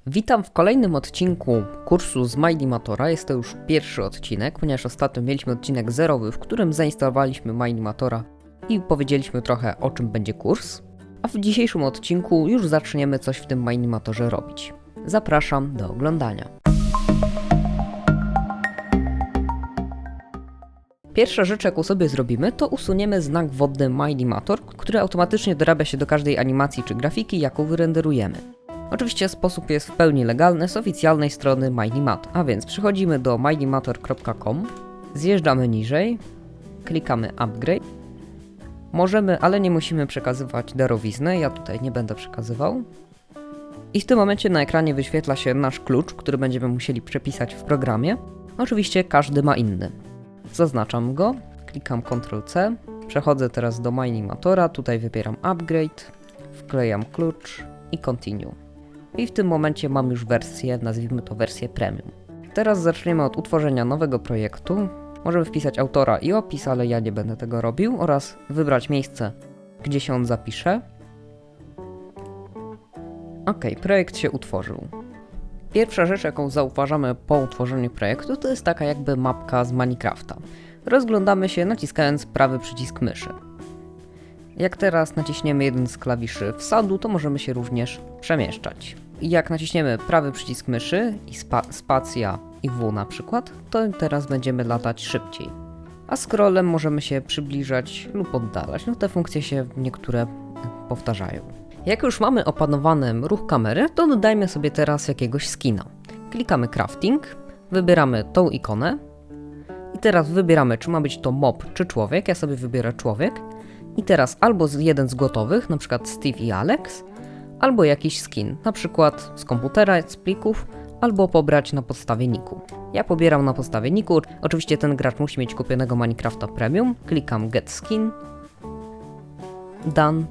Witam w kolejnym odcinku kursu z Minimatora. Jest to już pierwszy odcinek, ponieważ ostatnio mieliśmy odcinek zerowy, w którym zainstalowaliśmy Minimatora i powiedzieliśmy trochę, o czym będzie kurs. A w dzisiejszym odcinku już zaczniemy coś w tym Minimatorze robić. Zapraszam do oglądania. Pierwsza rzecz, jaką sobie zrobimy, to usuniemy znak wodny Minimator, który automatycznie dorabia się do każdej animacji czy grafiki, jaką wyrenderujemy. Oczywiście sposób jest w pełni legalny z oficjalnej strony Minimator, a więc przechodzimy do minimator.com, zjeżdżamy niżej, klikamy Upgrade. Możemy, ale nie musimy przekazywać darowizny, ja tutaj nie będę przekazywał. I w tym momencie na ekranie wyświetla się nasz klucz, który będziemy musieli przepisać w programie. Oczywiście każdy ma inny. Zaznaczam go, klikam Ctrl+C, przechodzę teraz do Minimatora, tutaj wybieram Upgrade, wklejam klucz i Continue. I w tym momencie mam już wersję, nazwijmy to wersję Premium. Teraz zaczniemy od utworzenia nowego projektu. Możemy wpisać autora i opis, ale ja nie będę tego robił, oraz wybrać miejsce, gdzie się on zapisze. Ok, projekt się utworzył. Pierwsza rzecz, jaką zauważamy po utworzeniu projektu, to jest taka jakby mapka z Minecrafta. Rozglądamy się naciskając prawy przycisk myszy. Jak teraz naciśniemy jeden z klawiszy wsadu, to możemy się również przemieszczać. I jak naciśniemy prawy przycisk myszy i spacja i W na przykład, to teraz będziemy latać szybciej. A scrollem możemy się przybliżać lub oddalać. No te funkcje się niektóre powtarzają. Jak już mamy opanowany ruch kamery, to dodajmy sobie teraz jakiegoś skina. Klikamy Crafting, wybieramy tą ikonę i teraz wybieramy, czy ma być to mob czy człowiek. Ja sobie wybiorę człowiek. I teraz albo jeden z gotowych, na przykład Steve i Alex, albo jakiś skin, na przykład z komputera, z plików, albo pobrać na podstawie niku. Ja pobieram na podstawie niku, oczywiście ten gracz musi mieć kupionego Minecrafta Premium, klikam Get Skin, Done,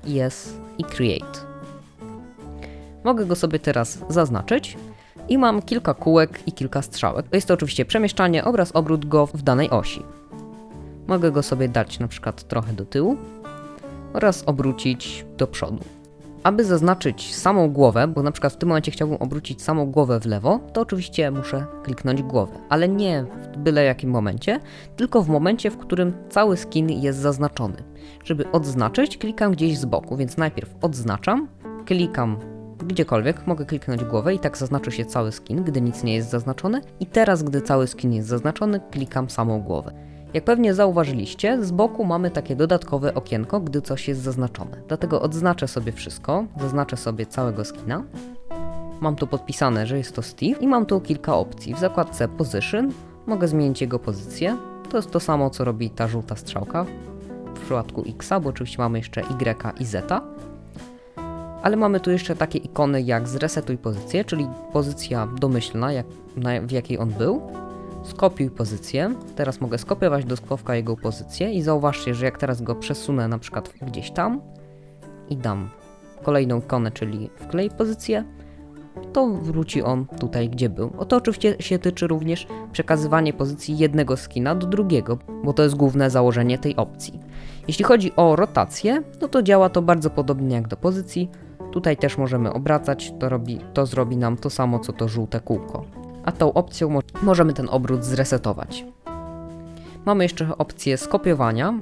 Yes i Create. Mogę go sobie teraz zaznaczyć i mam kilka kółek i kilka strzałek. Jest to oczywiście przemieszczanie oraz obrót go w danej osi. Mogę go sobie dać na przykład trochę do tyłu oraz obrócić do przodu. Aby zaznaczyć samą głowę, bo na przykład w tym momencie chciałbym obrócić samą głowę w lewo, to oczywiście muszę kliknąć głowę, ale nie w byle jakim momencie, tylko w momencie, w którym cały skin jest zaznaczony. Żeby odznaczyć, klikam gdzieś z boku, więc najpierw odznaczam, klikam gdziekolwiek, mogę kliknąć głowę i tak zaznaczy się cały skin, gdy nic nie jest zaznaczone, i teraz, gdy cały skin jest zaznaczony, klikam samą głowę. Jak pewnie zauważyliście, z boku mamy takie dodatkowe okienko, gdy coś jest zaznaczone. Dlatego odznaczę sobie wszystko, zaznaczę sobie całego skina. Mam tu podpisane, że jest to Steve i mam tu kilka opcji. W zakładce Position mogę zmienić jego pozycję. To jest to samo, co robi ta żółta strzałka w przypadku X, bo oczywiście mamy jeszcze Y i Z. Ale mamy tu jeszcze takie ikony jak zresetuj pozycję, czyli pozycja domyślna, w jakiej on był. Skopiuj pozycję. Teraz mogę skopiować do skłowka jego pozycję i zauważcie, że jak teraz go przesunę na przykład gdzieś tam i dam kolejną ikonę, czyli wklej pozycję, to wróci on tutaj, gdzie był. To oczywiście się tyczy również przekazywania pozycji jednego skina do drugiego, bo to jest główne założenie tej opcji. Jeśli chodzi o rotację, no to działa to bardzo podobnie jak do pozycji. Tutaj też możemy obracać, to zrobi nam to samo, co to żółte kółko. A tą opcją możemy ten obrót zresetować. Mamy jeszcze opcję skopiowania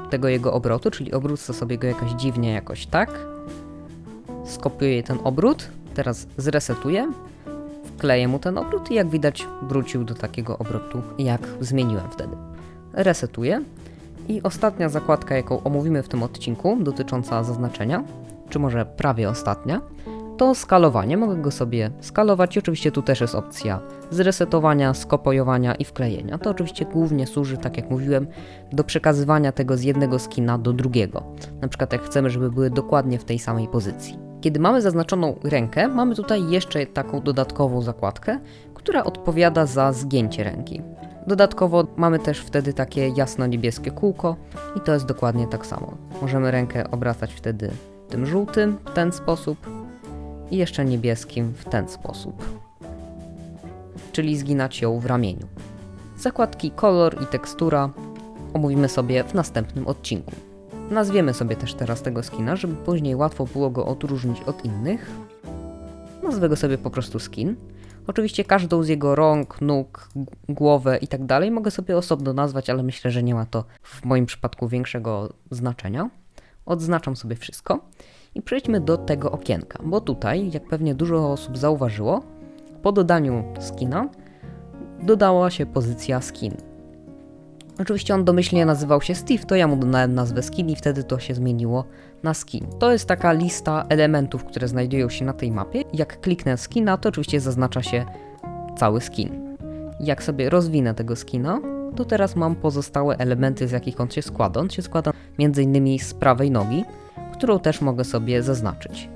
tego jego obrotu, czyli obrócę sobie go jakoś tak. Skopiuję ten obrót, teraz zresetuję, wkleję mu ten obrót i jak widać wrócił do takiego obrotu, jak zmieniłem wtedy. Resetuję i ostatnia zakładka, jaką omówimy w tym odcinku, dotycząca zaznaczenia, czy może prawie ostatnia, to skalowanie. Mogę go sobie skalować i oczywiście tu też jest opcja zresetowania, skopiowania i wklejenia. To oczywiście głównie służy, tak jak mówiłem, do przekazywania tego z jednego skina do drugiego. Na przykład jak chcemy, żeby były dokładnie w tej samej pozycji. Kiedy mamy zaznaczoną rękę, mamy tutaj jeszcze taką dodatkową zakładkę, która odpowiada za zgięcie ręki. Dodatkowo mamy też wtedy takie jasno-niebieskie kółko i to jest dokładnie tak samo. Możemy rękę obracać wtedy tym żółtym w ten sposób i jeszcze niebieskim w ten sposób, czyli zginać ją w ramieniu. Zakładki kolor i tekstura omówimy sobie w następnym odcinku. Nazwiemy sobie też teraz tego skina, żeby później łatwo było go odróżnić od innych. Nazwę go sobie po prostu skin. Oczywiście każdą z jego rąk, nóg, głowę i tak dalej mogę sobie osobno nazwać, ale myślę, że nie ma to w moim przypadku większego znaczenia. Odznaczam sobie wszystko i przejdźmy do tego okienka, bo tutaj, jak pewnie dużo osób zauważyło, po dodaniu skina dodała się pozycja skin. Oczywiście on domyślnie nazywał się Steve, to ja mu dodałem nazwę skin i wtedy to się zmieniło na skin. To jest taka lista elementów, które znajdują się na tej mapie. Jak kliknę skina, to oczywiście zaznacza się cały skin. Jak sobie rozwinę tego skina, to teraz mam pozostałe elementy, z jakich on się składa. On się składa m.in. z prawej nogi, którą też mogę sobie zaznaczyć.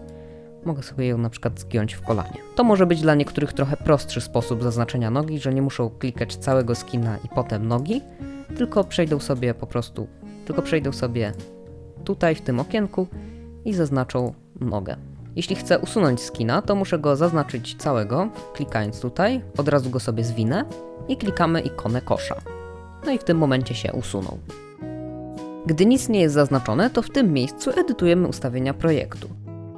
Mogę sobie ją na przykład zgiąć w kolanie. To może być dla niektórych trochę prostszy sposób zaznaczenia nogi, że nie muszą klikać całego skina i potem nogi, tylko przejdą sobie tutaj w tym okienku i zaznaczą nogę. Jeśli chcę usunąć skina, to muszę go zaznaczyć całego, klikając tutaj, od razu go sobie zwinę i klikamy ikonę kosza. No i w tym momencie się usunął. Gdy nic nie jest zaznaczone, to w tym miejscu edytujemy ustawienia projektu.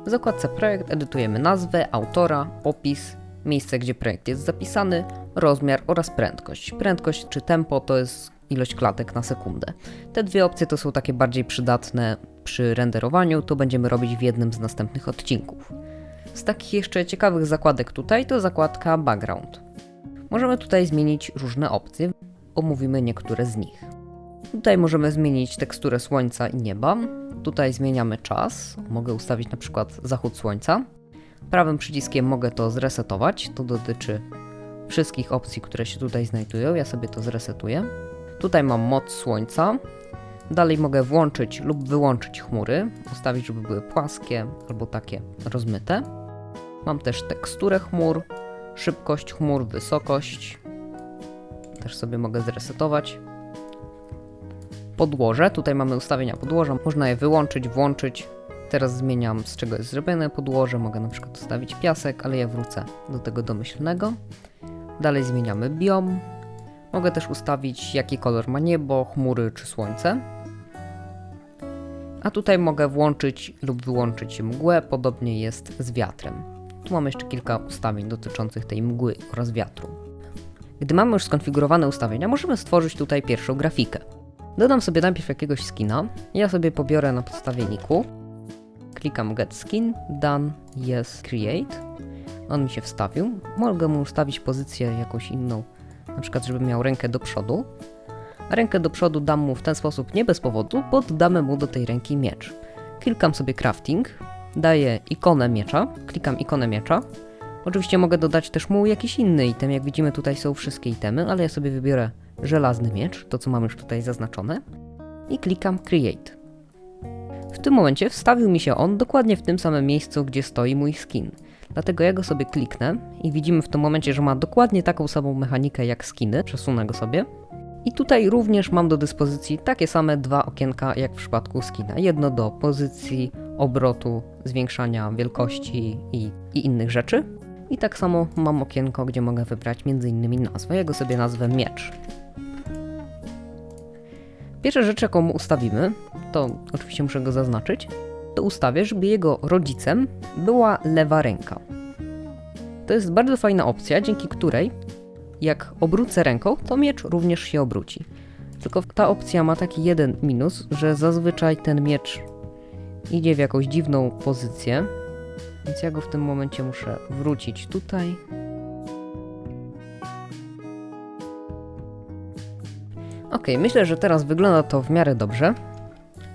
W zakładce projekt edytujemy nazwę, autora, opis, miejsce, gdzie projekt jest zapisany, rozmiar oraz prędkość. Prędkość czy tempo to jest ilość klatek na sekundę. Te dwie opcje to są takie bardziej przydatne przy renderowaniu, to będziemy robić w jednym z następnych odcinków. Z takich jeszcze ciekawych zakładek tutaj to zakładka background. Możemy tutaj zmienić różne opcje, omówimy niektóre z nich. Tutaj możemy zmienić teksturę słońca i nieba. Tutaj zmieniamy czas. Mogę ustawić na przykład zachód słońca. Prawym przyciskiem mogę to zresetować. To dotyczy wszystkich opcji, które się tutaj znajdują. Ja sobie to zresetuję. Tutaj mam moc słońca. Dalej mogę włączyć lub wyłączyć chmury. Ustawić, żeby były płaskie albo takie rozmyte. Mam też teksturę chmur, szybkość chmur, wysokość. Też sobie mogę zresetować. Podłoże, tutaj mamy ustawienia podłoża, można je wyłączyć, włączyć. Teraz zmieniam, z czego jest zrobione podłoże, mogę na przykład ustawić piasek, ale ja wrócę do tego domyślnego. Dalej zmieniamy biom. Mogę też ustawić, jaki kolor ma niebo, chmury czy słońce. A tutaj mogę włączyć lub wyłączyć mgłę, podobnie jest z wiatrem. Tu mam jeszcze kilka ustawień dotyczących tej mgły oraz wiatru. Gdy mamy już skonfigurowane ustawienia, możemy stworzyć tutaj pierwszą grafikę. Dodam sobie najpierw jakiegoś skina, ja sobie pobiorę na podstawie niku, klikam get skin, done, yes, create, on mi się wstawił, mogę mu ustawić pozycję jakąś inną, na przykład żeby miał rękę do przodu, a rękę do przodu dam mu w ten sposób nie bez powodu, bo dodamy mu do tej ręki miecz. Klikam sobie crafting, daję ikonę miecza, klikam ikonę miecza, oczywiście mogę dodać też mu jakiś inny item, jak widzimy tutaj są wszystkie itemy, ale ja sobie wybiorę żelazny miecz, to co mam już tutaj zaznaczone i klikam create. W tym momencie wstawił mi się on dokładnie w tym samym miejscu, gdzie stoi mój skin. Dlatego ja go sobie kliknę i widzimy w tym momencie, że ma dokładnie taką samą mechanikę jak skiny, przesunę go sobie. I tutaj również mam do dyspozycji takie same dwa okienka jak w przypadku skina. Jedno do pozycji, obrotu, zwiększania wielkości i innych rzeczy. I tak samo mam okienko, gdzie mogę wybrać m.in. nazwę. Ja go sobie nazwę miecz. Pierwsza rzecz, jaką mu ustawimy, to oczywiście muszę go zaznaczyć, to ustawię, żeby jego rodzicem była lewa ręka. To jest bardzo fajna opcja, dzięki której jak obrócę ręką, to miecz również się obróci. Tylko ta opcja ma taki jeden minus, że zazwyczaj ten miecz idzie w jakąś dziwną pozycję, więc ja go w tym momencie muszę wrócić tutaj. Ok, myślę, że teraz wygląda to w miarę dobrze.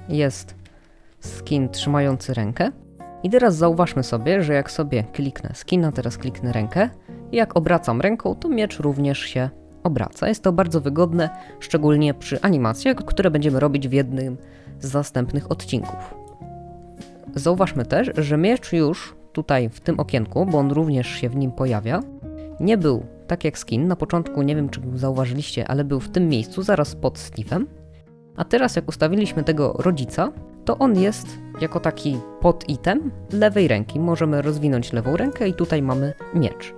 Jest skin trzymający rękę. I teraz zauważmy sobie, że jak sobie kliknę skina, teraz kliknę rękę i jak obracam ręką, to miecz również się obraca. Jest to bardzo wygodne, szczególnie przy animacjach, które będziemy robić w jednym z następnych odcinków. Zauważmy też, że miecz już tutaj w tym okienku, bo on również się w nim pojawia, nie był tak jak skin. Na początku, nie wiem czy zauważyliście, ale był w tym miejscu, zaraz pod Steve'em. A teraz jak ustawiliśmy tego rodzica, to on jest jako taki pod item lewej ręki. Możemy rozwinąć lewą rękę i tutaj mamy miecz.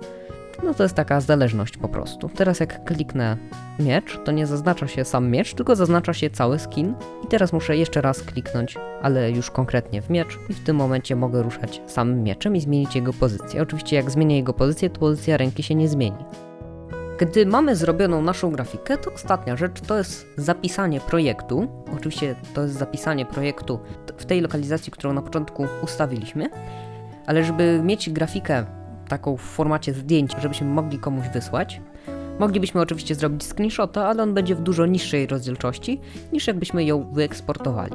No to jest taka zależność po prostu. Teraz jak kliknę miecz, to nie zaznacza się sam miecz, tylko zaznacza się cały skin. I teraz muszę jeszcze raz kliknąć, ale już konkretnie w miecz i w tym momencie mogę ruszać samym mieczem i zmienić jego pozycję. Oczywiście jak zmienię jego pozycję, to pozycja ręki się nie zmieni. Gdy mamy zrobioną naszą grafikę, to ostatnia rzecz to jest zapisanie projektu. Oczywiście to jest zapisanie projektu w tej lokalizacji, którą na początku ustawiliśmy, ale żeby mieć grafikę taką w formacie zdjęć, żebyśmy mogli komuś wysłać, moglibyśmy oczywiście zrobić screenshota, ale on będzie w dużo niższej rozdzielczości niż jakbyśmy ją wyeksportowali.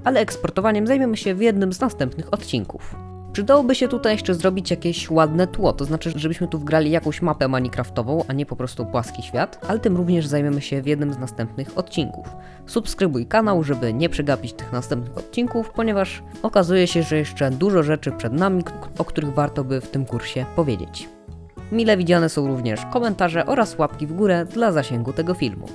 Ale eksportowaniem zajmiemy się w jednym z następnych odcinków. Przydałoby się tutaj jeszcze zrobić jakieś ładne tło, to znaczy, żebyśmy tu wgrali jakąś mapę minecraftową, a nie po prostu płaski świat, ale tym również zajmiemy się w jednym z następnych odcinków. Subskrybuj kanał, żeby nie przegapić tych następnych odcinków, ponieważ okazuje się, że jeszcze dużo rzeczy przed nami, o których warto by w tym kursie powiedzieć. Mile widziane są również komentarze oraz łapki w górę dla zasięgu tego filmu.